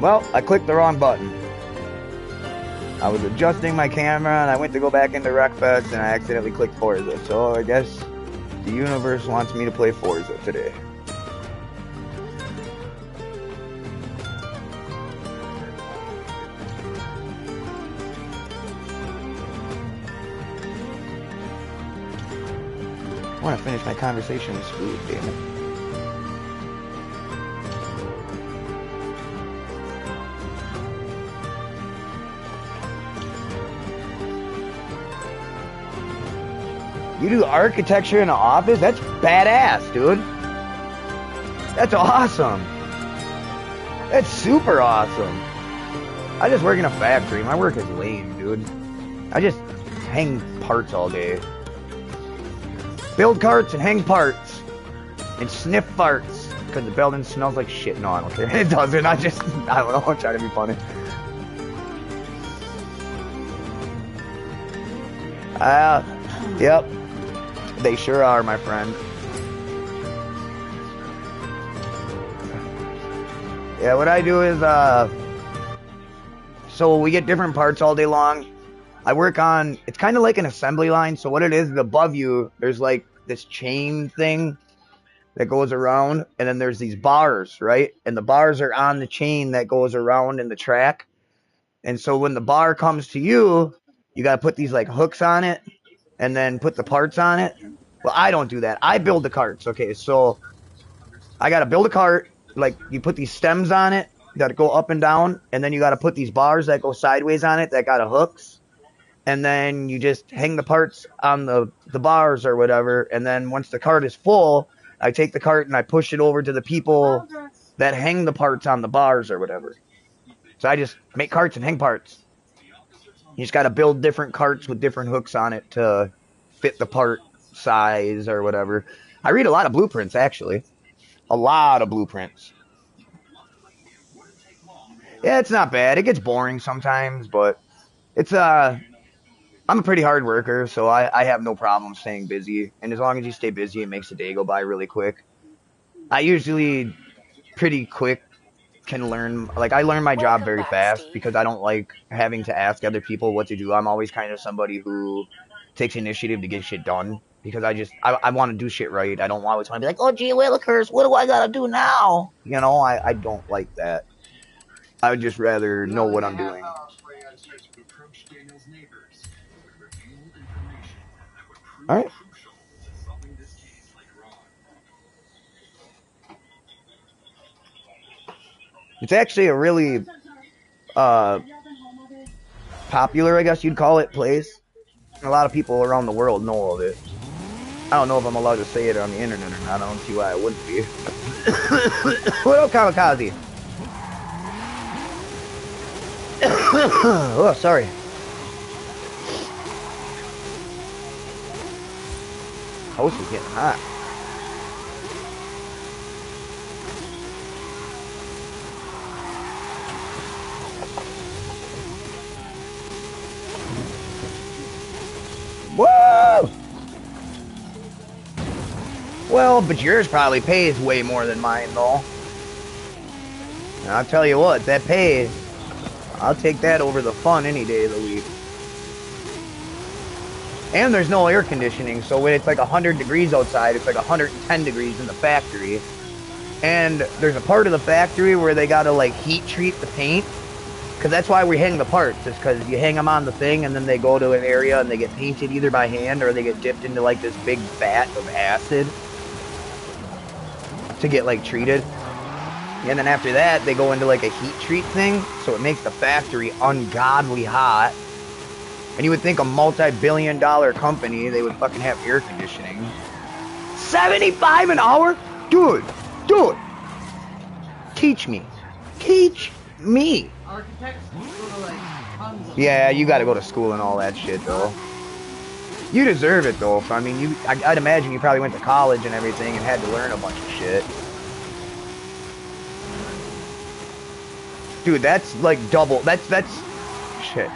Well, I clicked the wrong button. I was adjusting my camera and I went to go back into Wreckfest and I accidentally clicked Forza. So I guess the universe wants me to play Forza today. I want to finish my conversation with food, damn it. You do architecture in an office? That's badass, dude. That's awesome. That's super awesome. I just work in a factory. My work is lame, dude. I just hang parts all day. Build carts and hang parts. And sniff farts. Because the building smells like shit. No, I don't care. It doesn't. I don't know. I'm trying to be funny. Yep. They sure are, my friend. Yeah, what I do is, so we get different parts all day long. I work on, it's kind of like an assembly line. So what it is above you, there's like this chain thing that goes around. And then there's these bars, right? And the bars are on the chain that goes around in the track. And so when the bar comes to you, you got to put these like hooks on it and then put the parts on it. Well, I don't do that. I build the carts. Okay, so I got to build a cart. Like, you put these stems on it that go up and down, and then you got to put these bars that go sideways on it that got hooks. And then you just hang the parts on the bars or whatever. And then once the cart is full, I take the cart and I push it over to the people that hang the parts on the bars or whatever. So I just make carts and hang parts. You just got to build different carts with different hooks on it to fit the part size or whatever. I read a lot of blueprints, actually. A lot of blueprints. Yeah, it's not bad. It gets boring sometimes, but it's I'm a pretty hard worker, so I have no problem staying busy. And as long as you stay busy, it makes the day go by really quick. I usually pretty quick can learn, like, I learn my job very fast because I don't like having to ask other people what to do. I'm always kind of somebody who takes initiative to get shit done. Because I want to do shit right. I don't always want to be like, oh, gee willikers, what do I got to do now? You know, I don't like that. I would just rather know what I'm doing. Alright. It's actually a really popular, I guess you'd call it, place. A lot of people around the world know of it. I don't know if I'm allowed to say it on the internet or not. I don't see why I wouldn't be. What up, Kamikaze? Oh, sorry. House is getting hot. Whoa! Well, but yours probably pays way more than mine, though. And I'll tell you what, that pay, I'll take that over the fun any day of the week. And there's no air conditioning, so when it's like 100 degrees outside, it's like 110 degrees in the factory. And there's a part of the factory where they gotta like heat treat the paint. Because that's why we hang the parts, is because you hang them on the thing and then they go to an area and they get painted either by hand or they get dipped into like this big vat of acid to get like treated. And then after that they go into like a heat treat thing, so it makes the factory ungodly hot. And you would think a multi-billion-dollar company, they would fucking have air conditioning. 75 an hour? Dude, teach me. Architects go to like tons of Yeah, you gotta go to school and all that shit, though. You deserve it, though. I mean, I'd imagine you probably went to college and everything and had to learn a bunch of shit. Dude, that's like double. That's shit.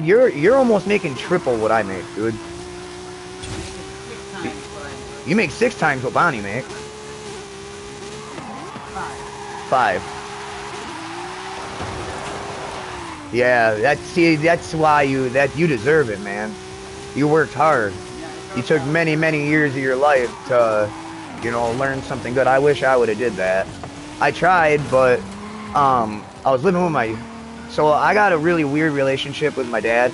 You're almost making triple what I make, dude. 6 times what I make. You make 6 times what Bonnie makes. 5. Yeah, that's why you deserve it, man. You worked hard. You took many, many years of your life to, you know, learn something good. I wish I would have did that. I tried, but I was living with so I got a really weird relationship with my dad,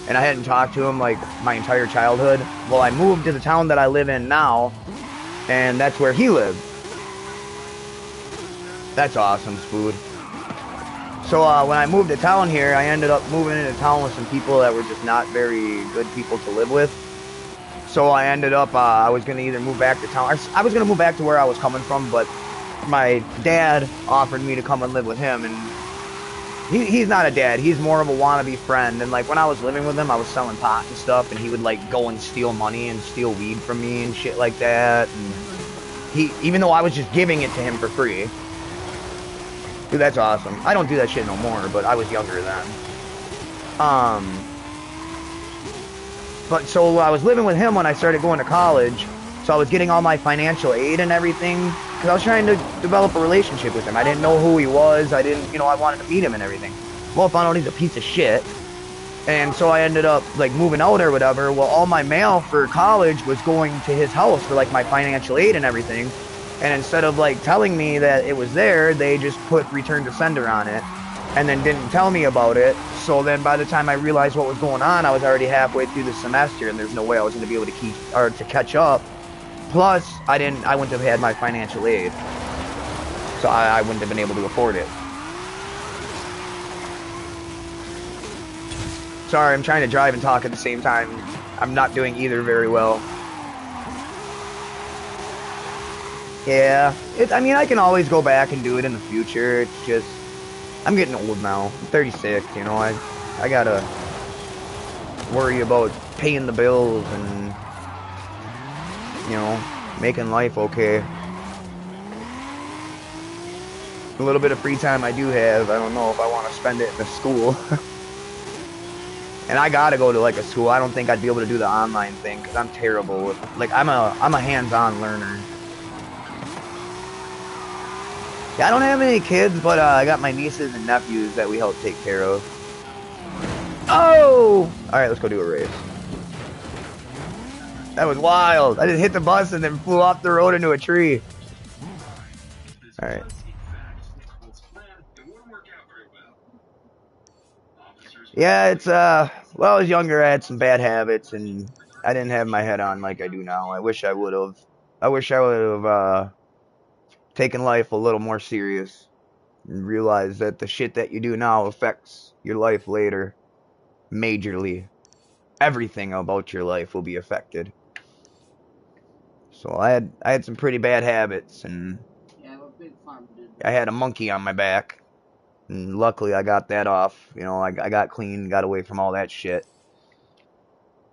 and I hadn't talked to him like my entire childhood. Well, I moved to the town that I live in now, and that's where he lived. That's awesome, Spood. So when I moved to town here, I ended up moving into town with some people that were just not very good people to live with. So I ended up, I was going to either move back to town. I was going to move back to where I was coming from, but my dad offered me to come and live with him. And he's not a dad. He's more of a wannabe friend. And like when I was living with him, I was selling pot and stuff. And he would like go and steal money and steal weed from me and shit like that. And even though I was just giving it to him for free. Dude, that's awesome. I don't do that shit no more, but I was younger then. But so I was living with him when I started going to college, so I was getting all my financial aid and everything, because I was trying to develop a relationship with him. I didn't know who he was. I didn't, you know, I wanted to meet him and everything. Well, I found out he's a piece of shit. And so I ended up, like, moving out or whatever. Well, all my mail for college was going to his house for, like, my financial aid and everything. And instead of, like, telling me that it was there, they just put return to sender on it and then didn't tell me about it. So then by the time I realized what was going on, I was already halfway through the semester, and there's no way I was going to be able to catch up. Plus, I wouldn't have had my financial aid. So I wouldn't have been able to afford it. Sorry, I'm trying to drive and talk at the same time. I'm not doing either very well. Yeah, I mean, I can always go back and do it in the future. It's just, I'm getting old now. I'm 36, you know, I gotta worry about paying the bills and, you know, making life okay. A little bit of free time I do have, I don't know if I want to spend it in the school. And I gotta go to like a school. I don't think I'd be able to do the online thing because I'm terrible with, like, I'm a hands-on learner. Yeah, I don't have any kids, but I got my nieces and nephews that we help take care of. Oh! Alright, let's go do a race. That was wild. I just hit the bus and then flew off the road into a tree. Alright. Yeah, it's, well, I was younger, I had some bad habits, and I didn't have my head on like I do now. I wish I would have. I wish I would have, taken life a little more serious. And realize that the shit that you do now affects your life later majorly. Everything about your life will be affected. So I had some pretty bad habits, and Yeah, we're big farm, dude. I had a monkey on my back, and luckily I got that off. You know, I got clean, got away from all that shit.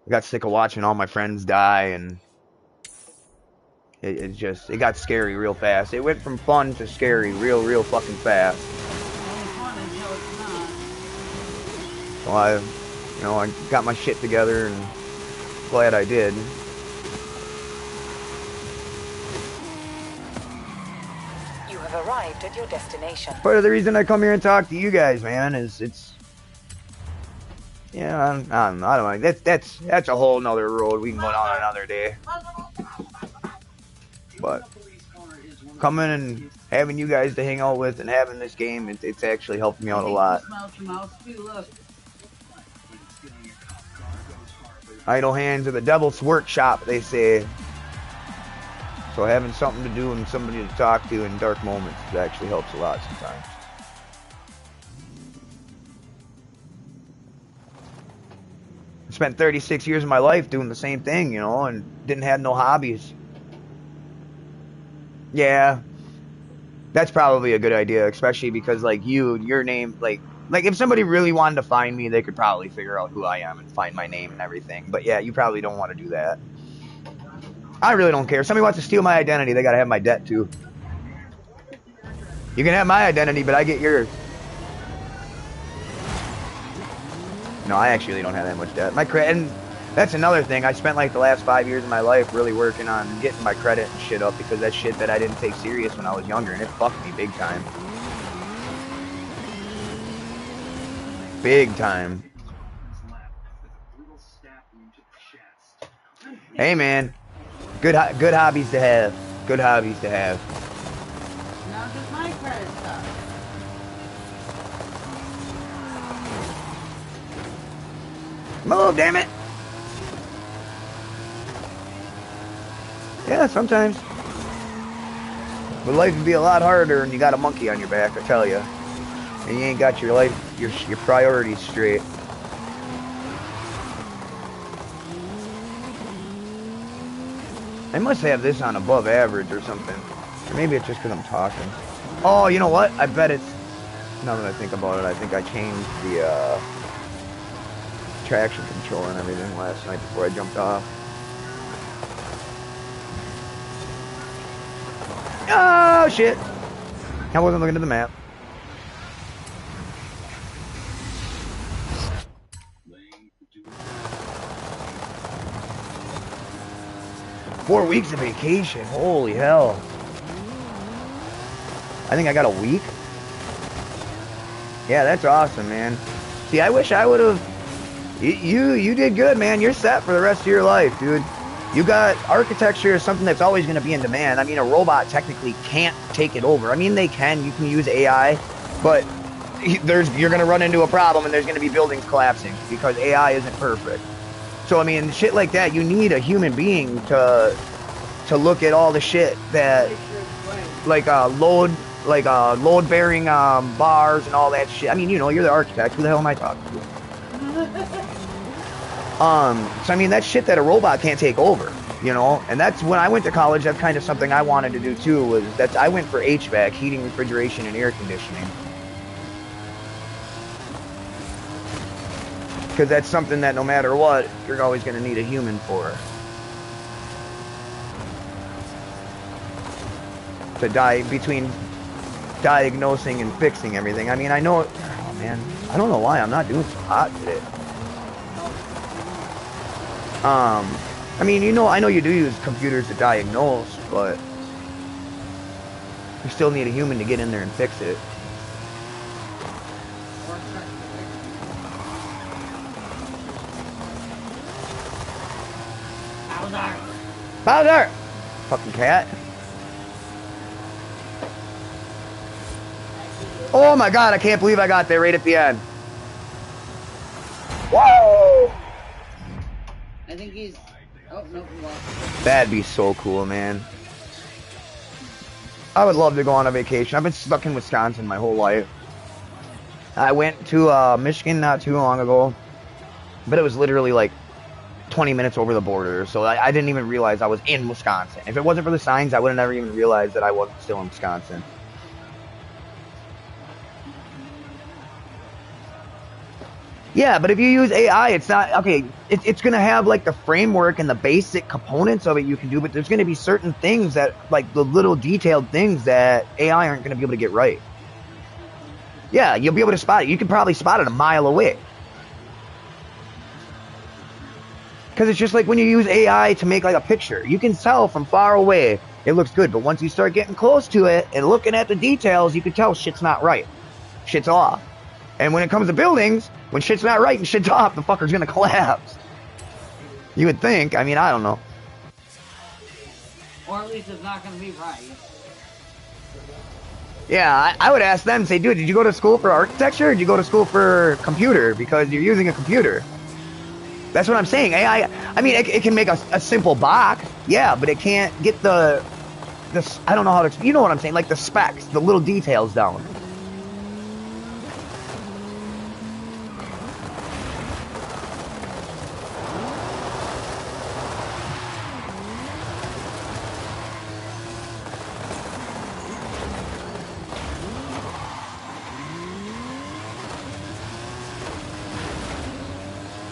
I got sick of watching all my friends die, and it got scary real fast. It went from fun to scary real fucking fast. So I got my shit together, and glad I did. You have arrived at your destination. Part of the reason I come here and talk to you guys, man, is it's, yeah, I don't know. That's a whole nother road we can go down another day. But coming and having you guys to hang out with and having this game, it's actually helped me out a lot. Idle hands are the devil's workshop, they say. So having something to do and somebody to talk to in dark moments actually helps a lot sometimes. I spent 36 years of my life doing the same thing, you know, and didn't have no hobbies. Yeah, that's probably a good idea, especially because, like, your name, like if somebody really wanted to find me, they could probably figure out who I am and find my name and everything. But yeah, you probably don't want to do that. I really don't care. If somebody wants to steal my identity, they gotta have my debt too. You can have my identity, but I get yours. No, I actually don't have that much debt. My credit, and that's another thing. I spent like the last 5 years of my life really working on getting my credit and shit up, because that's shit that I didn't take serious when I was younger, and it fucked me big time. Big time. Hey, man. Good hobbies to have. Good hobbies to have. Now just my credit card. Move, damn it. Yeah, sometimes. But life would be a lot harder when you got a monkey on your back, I tell you. And you ain't got your life, your priorities straight. I must have this on above average or something. Or maybe it's just because I'm talking. Oh, you know what? I bet it's... Now that I think about it, I think I changed the traction control and everything last night before I jumped off. Oh, shit! I wasn't looking at the map. Four weeks of vacation. Holy hell. I think I got a week. Yeah, that's awesome, man. See, I wish I would have... You did good, man. You're set for the rest of your life, dude. You got architecture is something that's always going to be in demand. I mean, a robot technically can't take it over. I mean, they can. You can use AI, but you're going to run into a problem, and there's going to be buildings collapsing because AI isn't perfect. So, I mean, shit like that, you need a human being to look at all the shit that, like load-bearing bars and all that shit. I mean, you know, you're the architect. Who the hell am I talking to? So I mean, that's shit that a robot can't take over, you know? And that's when I went to college, that's kind of something I wanted to do too, was that I went for HVAC, heating, refrigeration, and air conditioning. Because that's something that no matter what, you're always going to need a human for. To between diagnosing and fixing everything. I mean, I know, oh man, I don't know why I'm not doing so hot today. I mean, you know, I know you do use computers to diagnose, but you still need a human to get in there and fix it. Bowser! Fucking cat. Oh my god, I can't believe I got there right at the end. Whoa! I think he's... Oh, no, he lost. That'd be so cool, man. I would love to go on a vacation. I've been stuck in Wisconsin my whole life. I went to Michigan not too long ago, but it was literally like 20 minutes over the border, so I didn't even realize I was in Wisconsin. If it wasn't for the signs, I would have never even realized that I wasn't still in Wisconsin. Yeah, but if you use AI, it's not, okay, it's going to have like the framework and the basic components of it you can do, but there's going to be certain things that, like the little detailed things that AI aren't going to be able to get right. Yeah, you'll be able to spot it. You can probably spot it a mile away. Because it's just like when you use AI to make like a picture. You can tell from far away it looks good, but once you start getting close to it and looking at the details, you can tell shit's not right. Shit's off. And when it comes to buildings, when shit's not right and shit's off, the fucker's gonna collapse. You would think. I mean, I don't know. Or at least it's not gonna be right. Yeah, I would ask them, say, dude, did you go to school for architecture or did you go to school for computer? Because you're using a computer. That's what I'm saying. AI, I mean, it can make a simple box, yeah, but it can't get the I don't know how to, you know what I'm saying, like the specs, the little details down.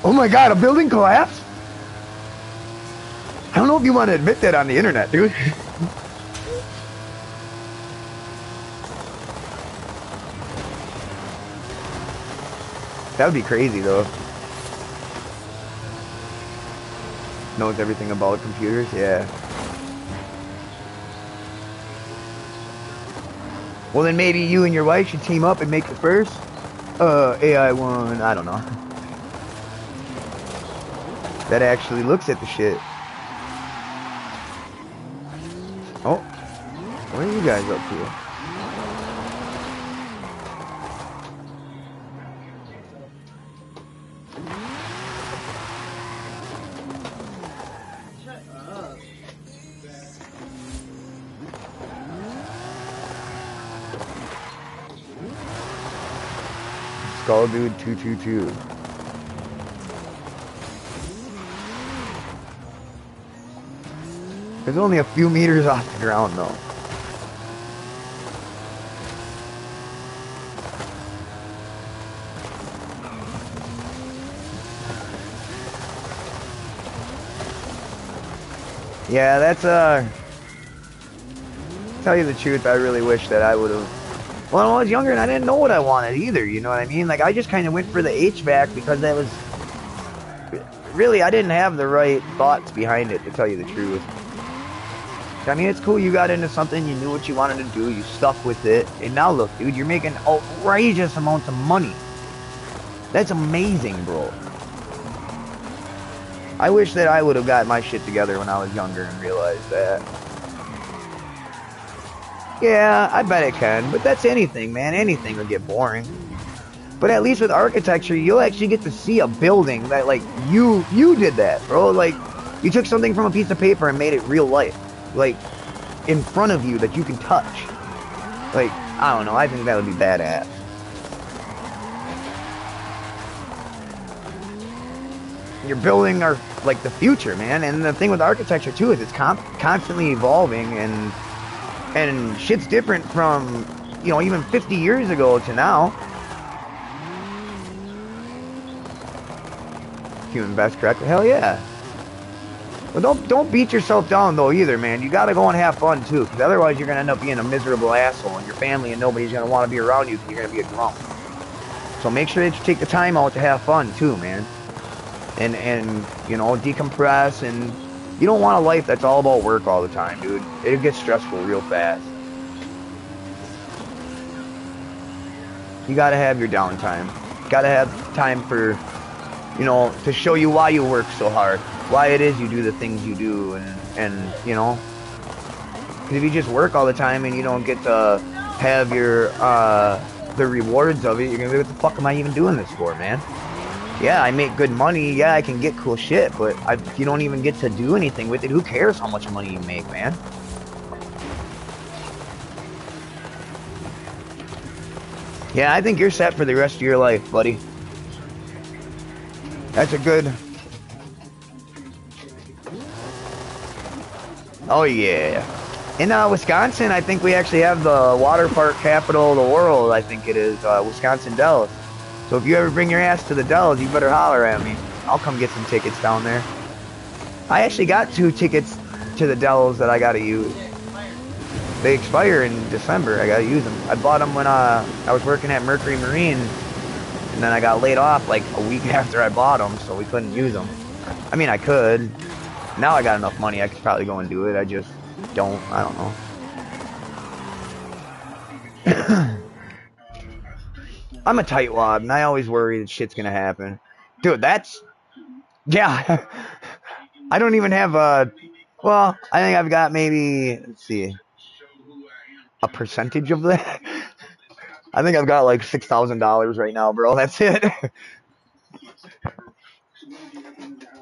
Oh my god, a building collapsed? I don't know if you want to admit that on the internet, dude. That would be crazy, though. Knows everything about computers, yeah. Well, then maybe you and your wife should team up and make the first. AI one, I don't know. That actually looks at the shit. Oh, what are you guys up to? Skull Dude 222. There's only a few meters off the ground though. Yeah, that's tell you the truth, I really wish that I would have. Well, when I was younger and I didn't know what I wanted either, you know what I mean? Like, I just kind of went for the HVAC because that was... Really, I didn't have the right thoughts behind it, to tell you the truth. I mean, it's cool you got into something, you knew what you wanted to do, you stuck with it, and now look, dude, you're making outrageous amounts of money. That's amazing, bro. I wish that I would have got my shit together when I was younger and realized that. Yeah, I bet it can, but that's anything, man. Anything will get boring. But at least with architecture, you'll actually get to see a building that, like, you did that, bro. Like, you took something from a piece of paper and made it real life. Like, in front of you that you can touch. Like, I don't know, I think that would be badass. You're building our, like, the future, man. And the thing with architecture, too, is it's constantly evolving, and shit's different from, you know, even 50 years ago to now. If you invest correctly, hell yeah. But don't beat yourself down though either, man. You gotta go and have fun too, because otherwise you're gonna end up being a miserable asshole, and your family and nobody's gonna want to be around you because you're gonna be a grump. So make sure that you take the time out to have fun too, man. And you know, decompress. And you don't want a life that's all about work all the time, dude. It gets stressful real fast. You gotta have your downtime. You gotta have time for, you know, to show you why you work so hard, why it is you do the things you do, and you know, because if you just work all the time and you don't get to have your the rewards of it, you're gonna be, what the fuck am I even doing this for, man? Yeah, I make good money, yeah, I can get cool shit, but if you don't even get to do anything with it, who cares how much money you make, man? Yeah, I think you're set for the rest of your life, buddy. That's a good... Oh, yeah. In Wisconsin, I think we actually have the water park capital of the world, I think it is, Wisconsin Dells. So if you ever bring your ass to the Dells, you better holler at me. I'll come get some tickets down there. I actually got 2 tickets to the Dells that I gotta use. They expire in December, I gotta use them. I bought them when I was working at Mercury Marine, and then I got laid off like a week after I bought them, so we couldn't use them. I mean, I could. Now I got enough money, I could probably go and do it. I just don't. I don't know. I'm a tightwad, and I always worry that shit's gonna happen. Dude, that's... Yeah. I don't even have a... Well, I think I've got maybe... Let's see. A percentage of that? I think I've got like $6,000 right now, bro. That's it.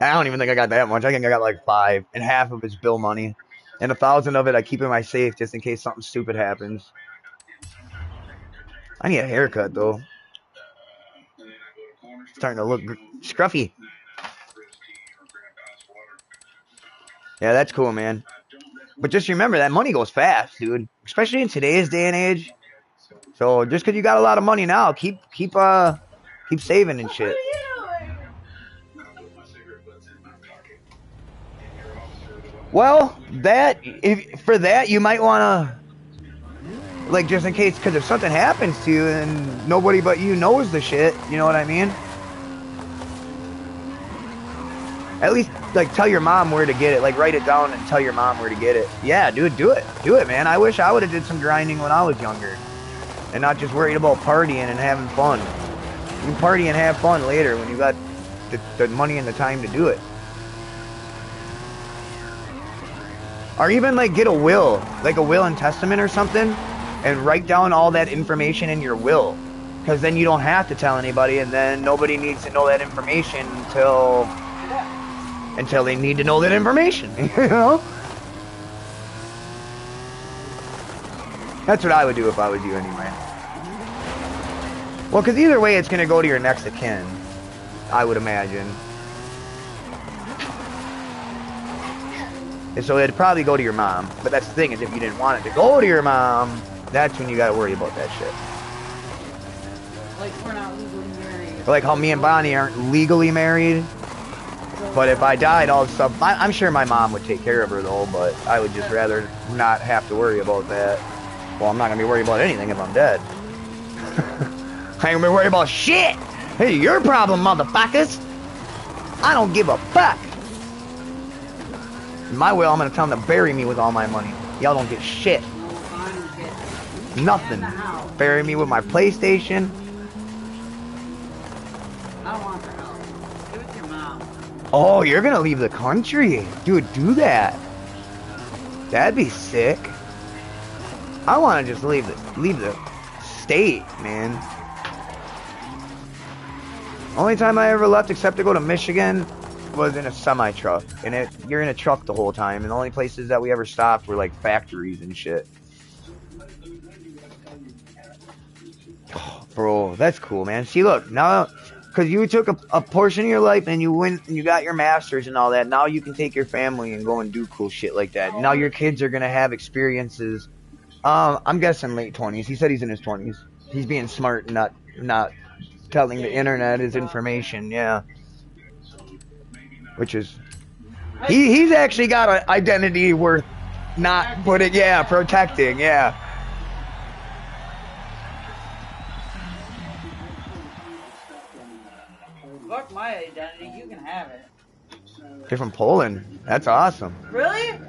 I don't even think I got that much. I think I got like 5, and half of it's bill money, and 1,000 of it I keep in my safe just in case something stupid happens. I need a haircut though. Starting to look scruffy. Yeah, that's cool, man. But just remember that money goes fast, dude. Especially in today's day and age. So just because you got a lot of money now, keep saving and shit. Well, for that you might want to, like, just in case, because if something happens to you and nobody but you knows the shit, you know what I mean? At least, like, tell your mom where to get it. Like, write it down and tell your mom where to get it. Yeah, dude, do it. Do it, man. I wish I would have did some grinding when I was younger. And not just worried about partying and having fun. You can party and have fun later when you got the money and the time to do it. Or even like get a will, like a will and testament or something, and write down all that information in your will. Because then you don't have to tell anybody, and then nobody needs to know that information until they need to know that information, you know? That's what I would do if I was you anyway. Well, because either way, it's going to go to your next of kin, I would imagine. And so it'd probably go to your mom. But that's the thing, is if you didn't want it to go to your mom, that's when you got to worry about that shit. Like, we're not legally married. Like how me and Bonnie aren't legally married. But if I died, all the stuff, I'm sure my mom would take care of her though, but I would just rather not have to worry about that. Well, I'm not going to be worried about anything if I'm dead. I ain't going to be worried about shit. Hey, your problem, motherfuckers. I don't give a fuck. In my will, I'm going to tell them to bury me with all my money. Y'all don't get shit. Nothing. Bury me with my PlayStation. I don't want their house. Give it to your mom. Oh, you're going to leave the country. Dude, do that. That'd be sick. I want to just leave the state, man. Only time I ever left except to go to Michigan was in a semi-truck. And you're in a truck the whole time. And the only places that we ever stopped were like factories and shit. Oh, bro, that's cool, man. See, look, now, because you took a portion of your life and you went and you got your master's and all that. Now you can take your family and go and do cool shit like that. Now your kids are going to have experiences. I'm guessing late 20s. He said he's in his 20s. He's being smart and not telling the internet his information, yeah. Which is... He's actually got an identity worth not putting... Yeah, protecting, yeah. Fuck my identity, you can have it. You're from Poland. That's awesome. Really?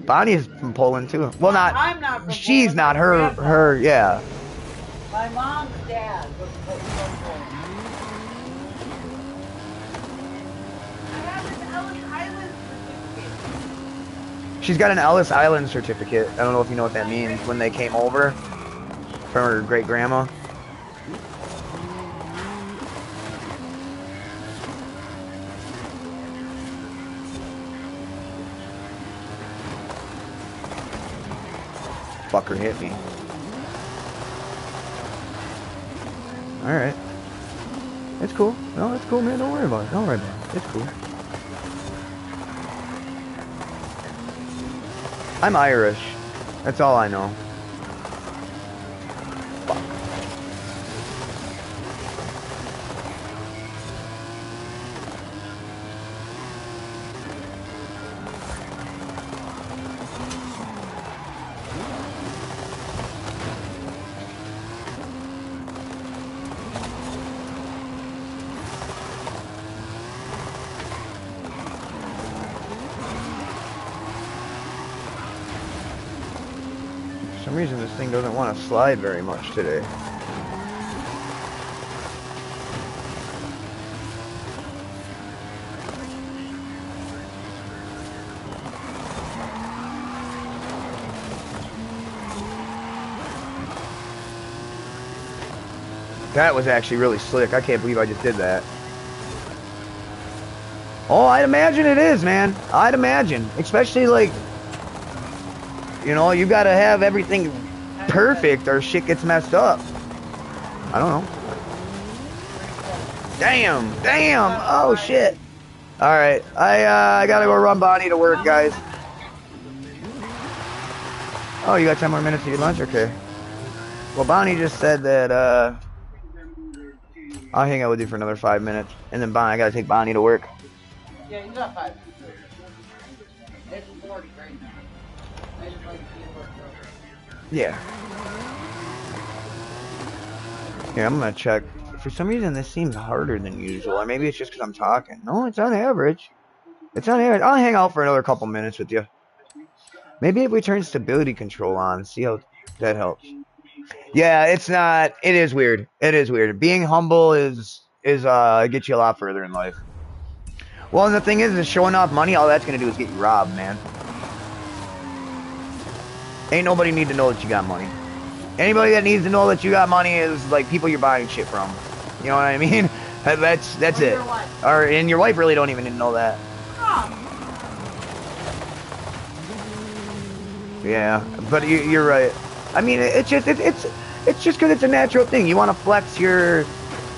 Bonnie's from Poland too. Well, I'm not from she's Poland, not her, yeah. My mom's dad was from Poland. I have an Ellis Island certificate. She's got an Ellis Island certificate. I don't know if you know what that means. When they came over from her great grandma. Fucker hit me. Alright. It's cool. No, it's cool, man. Don't worry about it. Don't worry about it. It's cool. I'm Irish. That's all I know. Fuck. For some reason this thing doesn't want to slide very much today. That was actually really slick. I can't believe I just did that. Oh, I'd imagine it is, man. I'd imagine. Especially like, you know, you gotta have everything perfect or shit gets messed up. I don't know. Damn. Oh, shit. Alright. I gotta go run Bonnie to work, guys. Oh, you got 10 more minutes to eat lunch? Okay. Well, Bonnie just said that, I'll hang out with you for another 5 minutes. And then I gotta take Bonnie to work. Yeah, you got 5. It's 40 right now. I just like to see it work. Yeah. Here, I'm gonna check. For some reason, this seems harder than usual. Or maybe it's just because I'm talking. No, it's on average. It's on average. I'll hang out for another couple minutes with you. Maybe if we turn stability control on, see how that helps. Yeah, it's not. It is weird. It is weird. Being humble is gets you a lot further in life. Well, and the thing is showing off money. All that's gonna do is get you robbed, man. Ain't nobody need to know that you got money. Anybody that needs to know that you got money is like people you're buying shit from. You know what I mean? That's Or it. your wife. And your wife really don't even need to know that. Oh, Yeah, but you're right. I mean, it's just because it's a natural thing. You want to flex your,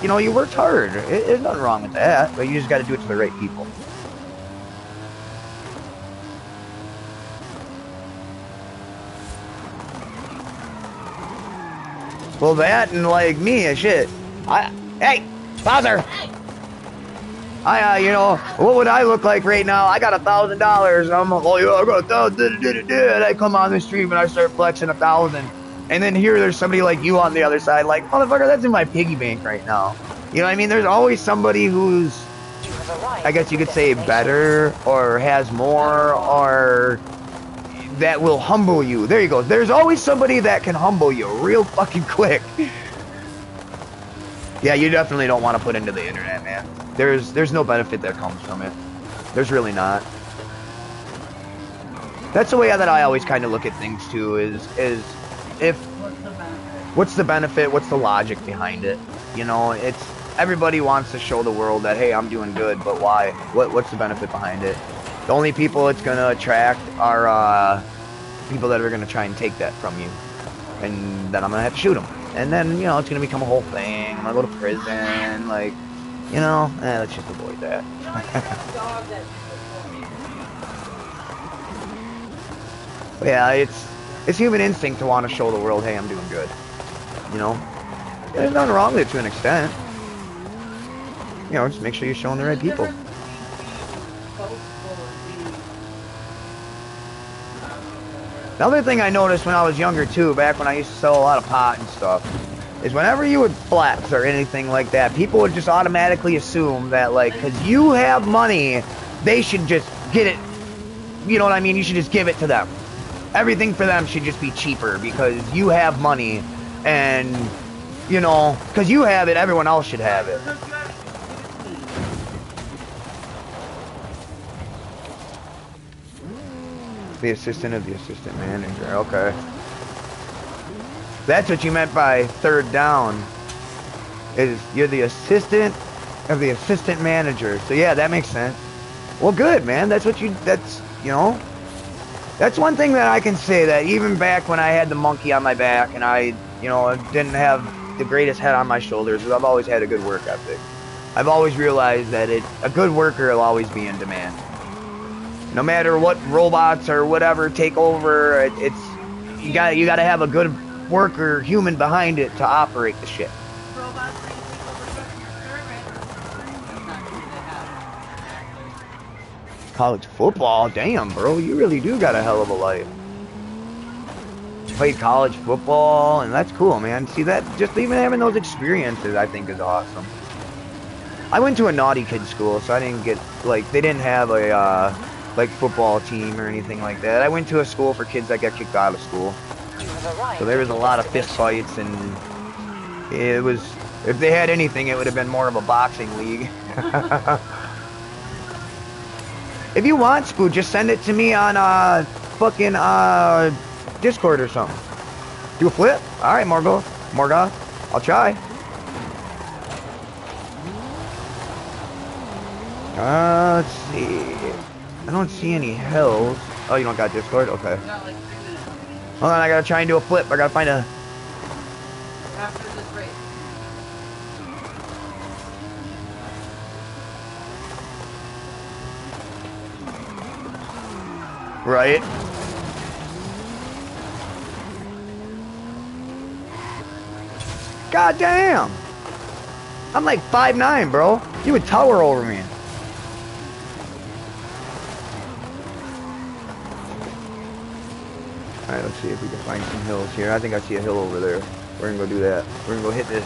you worked hard. There's nothing wrong with that, but you just got to do it to the right people. Well, that and like me, shit. Hey, Bowser. What would I look like right now? I got $1,000. I'm like, oh yeah, I got 1,000. And I come on the street and I start flexing 1,000. And then here there's somebody like you on the other side, like, motherfucker, that's in my piggy bank right now. You know what I mean? There's always somebody who's, I guess you could say, better or has more or that will humble you. There you go. There's always somebody that can humble you real fucking quick. Yeah, you definitely don't want to put into the internet, man. There's no benefit that comes from it. There's really not. That's the way that I always kind of look at things too. Is if what's the benefit? What's the logic behind it? It's everybody wants to show the world that hey, I'm doing good, but why? What's the benefit behind it? The only people it's gonna attract are people that are gonna try and take that from you, and then I'm gonna have to shoot them. And then, it's going to become a whole thing. I'm going to go to prison. Like, let's just avoid that. Yeah, it's human instinct to want to show the world, hey, I'm doing good. There's nothing wrong with it to an extent. Just make sure you're showing the right people. Another thing I noticed when I was younger too, back when I used to sell a lot of pot and stuff, is whenever you would flex or anything like that, people would just automatically assume that, like, because you have money, they should just get it. You know what I mean? You should just give it to them. Everything for them should just be cheaper because you have money, and because you have it, everyone else should have it. The assistant of the assistant manager. Okay. That's what you meant by third down. Is you're the assistant of the assistant manager. So yeah, that makes sense. Well, good, man. That's one thing that I can say, that even back when I had the monkey on my back and I, didn't have the greatest head on my shoulders, I've always had a good work ethic. I've always realized that a good worker will always be in demand. No matter what robots or whatever take over, you got to have a good worker, human behind it to operate the shit. College football, damn, bro, you really do got a hell of a life. Played college football, and that's cool, man. See, that just even having those experiences, I think, is awesome. I went to a naughty kid school, so I didn't get they didn't have a like football team or anything like that. I went to a school for kids that got kicked out of school. So there was a lot of fist fights, and it was, if they had anything, it would have been more of a boxing league. If you want, Spook, just send it to me on fucking Discord or something. Do a flip? Alright, Morgoth. I'll try. Let's see. I don't see any hills. Oh, you don't got Discord? Okay. Hold on, I gotta try and do a flip. I gotta find a... After this race. Right. God damn. I'm like 5'9", bro. You would tower over me. Alright, let's see if we can find some hills here. I think I see a hill over there. We're gonna go do that. We're gonna go hit this.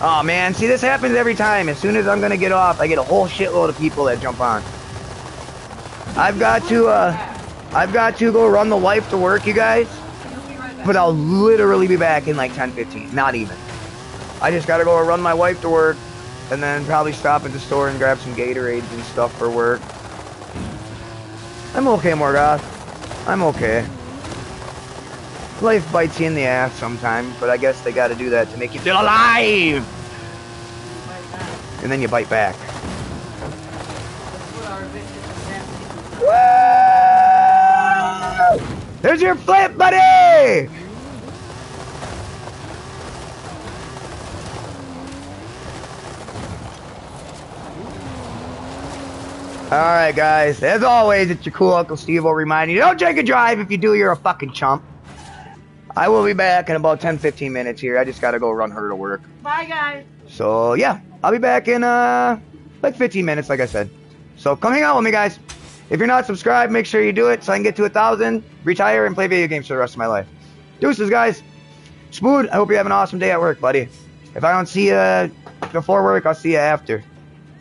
Oh man, see, this happens every time. As soon as I'm gonna get off, I get a whole shitload of people that jump on. I've got to go run the wife to work, you guys. But I'll literally be back in like 10-15. Not even. I just gotta go run my wife to work. And then probably stop at the store and grab some Gatorades and stuff for work. I'm okay, Morgoth. I'm okay. Life bites you in the ass sometimes, but I guess they gotta do that to make you feel alive! And then you bite back. Woo! There's your flip, buddy! Alright, guys. As always, it's your cool Uncle Steve-O reminding you, don't drink and drive. If you do, you're a fucking chump. I will be back in about 10-15 minutes here. I just gotta go run her to work. Bye, guys. So, yeah. I'll be back in, like 15 minutes, like I said. So, come hang out with me, guys. If you're not subscribed, make sure you do it so I can get to 1,000, retire, and play video games for the rest of my life. Deuces, guys. Spood, I hope you have an awesome day at work, buddy. If I don't see you before work, I'll see you after.